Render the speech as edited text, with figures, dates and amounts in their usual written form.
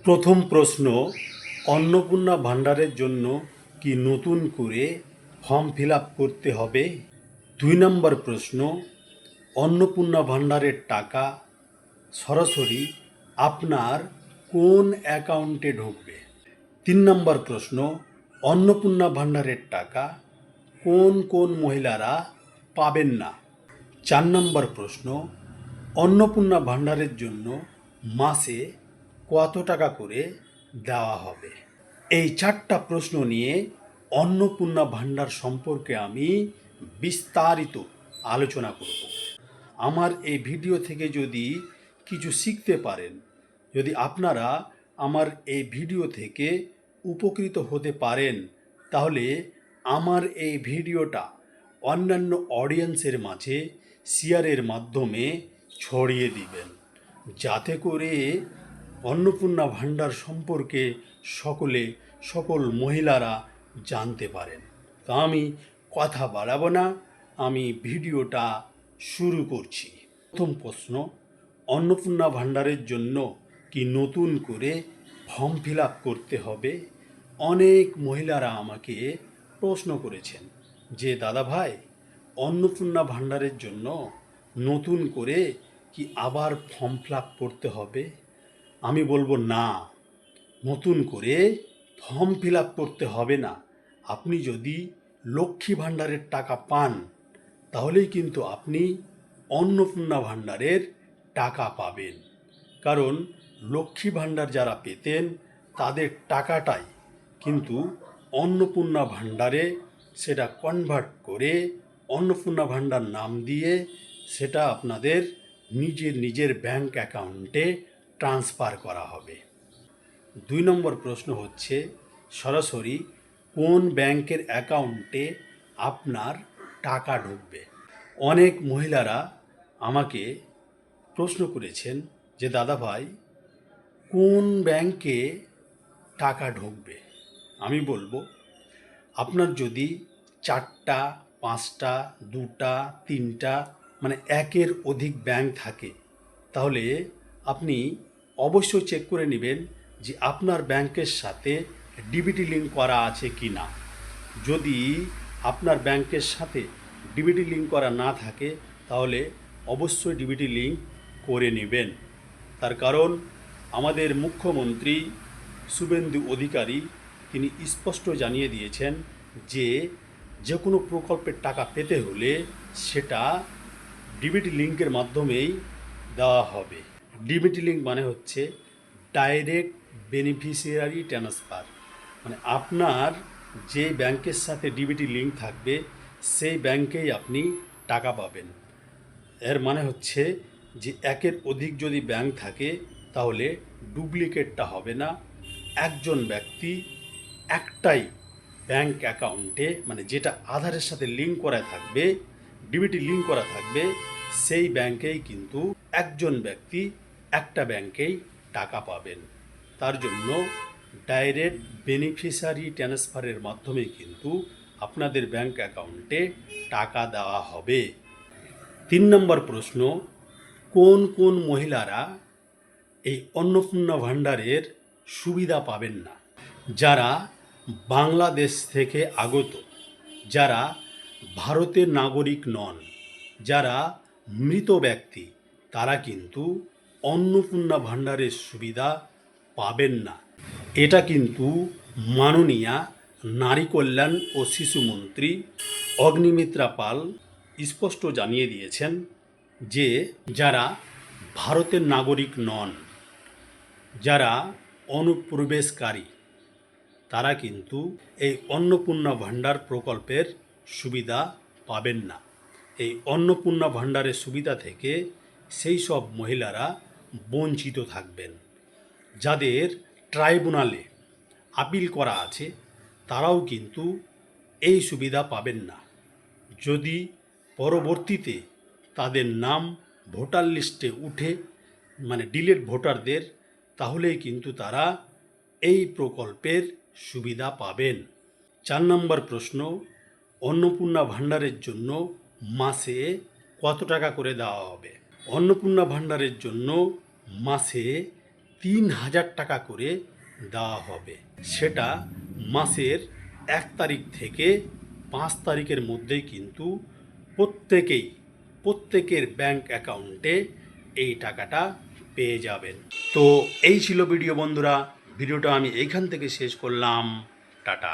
প্রথম প্রশ্ন, অন্নপূর্ণা ভাণ্ডারের জন্য কি নতুন করে ফর্ম ফিল আপ করতে হবে? 2 নম্বর প্রশ্ন, অন্নপূর্ণা ভাণ্ডারের টাকা সরাসরি আপনার কোন অ্যাকাউন্টে ঢুকবে? 3 নম্বর প্রশ্ন, অন্নপূর্ণা ভাণ্ডারের টাকা কোন কোন মহিলারা পাবেন না? 4 নম্বর প্রশ্ন, অন্নপূর্ণা ভাণ্ডারের জন্য মাসে কত টাকা করে দেওয়া হবে? এই 4টা প্রশ্ন নিয়ে অন্নপূর্ণা ভাণ্ডার সম্পর্কে আমি বিস্তারিত আলোচনা করব। আমার এই ভিডিও থেকে যদি কিছু শিখতে পারেন, যদি আপনারা আমার এই ভিডিও থেকে উপকৃত হতে পারেন, তাহলে আমার এই ভিডিওটা অন্যান্য অডিয়েন্সের মাঝে শেয়ারের মাধ্যমে ছড়িয়ে দিবেন, যাতে করে অন্নপূর্ণা ভাণ্ডার সম্পর্কে সকল মহিলারা জানতে পারেন। তো আমি কথা বাড়াবো না, আমি ভিডিওটা শুরু করছি। প্রথম প্রশ্ন, অন্নপূর্ণা ভাণ্ডারের জন্য কি নতুন করে ফর্ম ফিল আপ করতে হবে? অনেক মহিলারা আমাকে প্রশ্ন করেছেন যে দাদা ভাই, অন্নপূর্ণা ভাণ্ডারের জন্য নতুন করে কি আবার ফর্ম ফিল আপ করতে হবে? আমি বলবো না, নতুন করে ফর্ম ফিল আপ করতে হবে না। আপনি যদি লক্ষ্মী ভাণ্ডারের টাকা পান, তাহলেই কিন্তু আপনি অন্নপূর্ণা ভাণ্ডারের টাকা পাবেন। কারণ লক্ষ্মী ভাণ্ডার যারা পেতেন, তাদের টাকাটাই কিন্তু অন্নপূর্ণা ভাণ্ডারে সেটা কনভার্ট করে অন্নপূর্ণা ভাণ্ডার নাম দিয়ে সেটা আপনাদের নিজের ব্যাংক অ্যাকাউন্টে ট্রান্সফার করা হবে। 2 নম্বর প্রশ্ন হচ্ছে, সরাসরি কোন ব্যাংকের অ্যাকাউন্টে আপনার টাকা ঢুকবে? অনেক মহিলারা আমাকে প্রশ্ন করেছেন যে দাদা ভাই, কোন ব্যাংকে টাকা ঢুকবে? আমি বলবো, আপনার যদি 4টা, 5টা, 2টা, 3টা মানে একের অধিক ব্যাংক থাকে, তাহলে আপনি অবশ্যই চেক করে নেবেন যে আপনার ব্যাংকের সাথে ডিবিটি লিঙ্ক করা আছে কি না। যদি আপনার ব্যাংকের সাথে ডিবিটি লিঙ্ক করা না থাকে, তাহলে অবশ্যই ডিবিটি লিঙ্ক করে নেবেন। তার কারণ আমাদের মুখ্যমন্ত্রী শুভেন্দু অধিকারী তিনি স্পষ্ট জানিয়ে দিয়েছেন যে যে কোনো প্রকল্পের টাকা পেতে হলে সেটা ডিবিটি লিঙ্কের মাধ্যমেই দেওয়া হবে। ডিবিটি লিঙ্ক মানে হচ্ছে ডাইরেক্ট বেনিফিশিয়ারি ট্রান্সফার, মানে আপনার যে ব্যাংকের সাথে ডিবিটি লিঙ্ক থাকবে সেই ব্যাংকেই আপনি টাকা পাবেন। এর মানে হচ্ছে যে একের অধিক যদি ব্যাংক থাকে, তাহলে ডুপ্লিকেটটা হবে না। একজন ব্যক্তি একটাই ব্যাংক অ্যাকাউন্টে, মানে যেটা আধারের সাথে লিঙ্ক করা থাকবে, ডিবিটি লিঙ্ক করা থাকবে, সেই ব্যাংকেই কিন্তু একজন ব্যক্তি একটা ব্যাংকেই টাকা পাবেন। তার জন্য ডাইরেক্ট বেনিফিশিয়ারি ট্রান্সফারের মাধ্যমে কিন্তু আপনাদের ব্যাংক অ্যাকাউন্টে টাকা দেওয়া হবে। 3 নম্বর প্রশ্ন, কোন কোন মহিলারা এই অন্নপূর্ণা ভাণ্ডারের সুবিধা পাবেন না? যারা বাংলাদেশ থেকে আগত, যারা ভারতের নাগরিক নন, যারা মৃত ব্যক্তি, তারা কিন্তু অন্নপূর্ণা ভাণ্ডারের সুবিধা পাবেন না। এটা কিন্তু মাননীয়া নারী কল্যাণ ও শিশুমন্ত্রী অগ্নিমিত্রা পাল স্পষ্ট জানিয়ে দিয়েছেন যে যারা ভারতের নাগরিক নন, যারা অনুপ্রবেশকারী, তারা কিন্তু এই অন্নপূর্ণা ভাণ্ডার প্রকল্পের সুবিধা পাবেন না। এই অন্নপূর্ণা ভাণ্ডারের সুবিধা থেকে সেই সব মহিলারা বঞ্চিত থাকবেন। যাদের ট্রাইব্যুনালে আপিল করা আছে, তারাও কিন্তু এই সুবিধা পাবেন না। যদি পরবর্তীতে তাদের নাম ভোটার লিস্টে উঠে, মানে ডিলেট ভোটারদের, তাহলেই কিন্তু তারা এই প্রকল্পের সুবিধা পাবেন। 4 নম্বর প্রশ্ন, অন্নপূর্ণা ভাণ্ডারের জন্য মাসে কত টাকা করে দেওয়া হবে? অন্নপূর্ণা ভাণ্ডারের জন্য মাসে 3,000 টাকা করে দেওয়া হবে। সেটা মাসের 1 তারিখ থেকে 5 তারিখের মধ্যেই কিন্তু প্রত্যেকের ব্যাংক অ্যাকাউন্টে এই টাকাটা পেয়ে যাবেন। তো এই ছিল ভিডিও বন্ধুরা, ভিডিওটা আমি এইখান থেকে শেষ করলাম। টাটা।